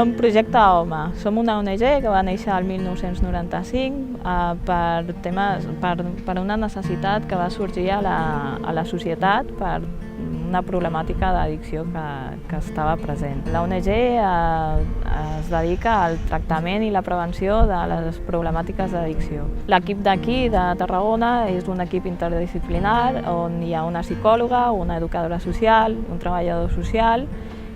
Som Projecte Home. Som una ONG que va néixer el 1995 per una necessitat que va sorgir a la societat per una problemàtica d'addicció que estava present. La ONG es dedica al tractament i la prevenció de les problemàtiques d'addicció. L'equip d'aquí, de Tarragona, és un equip interdisciplinar on hi ha una psicòloga, una educadora social, un treballador social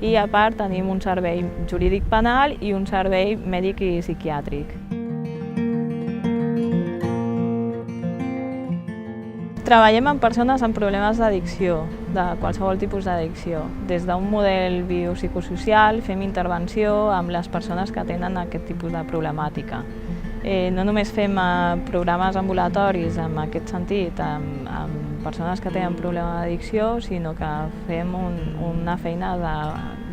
i a part tenim un servei jurídic penal i un servei mèdic i psiquiàtric. Treballem amb persones amb problemes d'addicció, de qualsevol tipus d'addicció. Des d'un model biopsicosocial fem intervenció amb les persones que tenen aquest tipus de problemàtica. No només fem programes ambulatoris en aquest sentit, amb persones que tenen problema d'addicció, sinó que fem una feina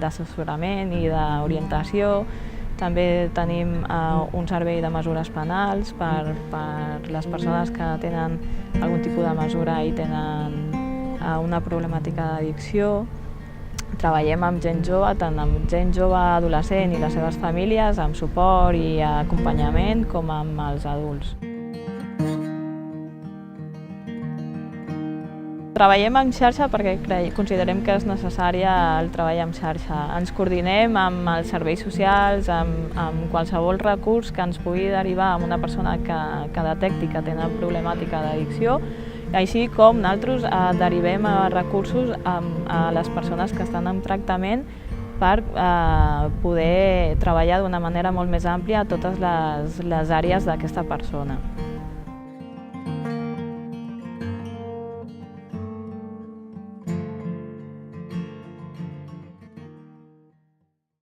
d'assessorament i d'orientació. També tenim un servei de mesures penals per les persones que tenen algun tipus de mesura i tenen una problemàtica d'addicció. Treballem amb gent jove, tant amb gent jove adolescent i les seves famílies, amb suport i acompanyament, com amb els adults. Treballem en xarxa perquè considerem que és necessari el treball en xarxa. Ens coordinem amb els serveis socials, amb qualsevol recurs que ens pugui derivar a una persona que detecti que tenen problemàtica d'addicció, així com nosaltres derivem recursos a les persones que estan en tractament per poder treballar d'una manera molt més àmplia a totes les àrees d'aquesta persona.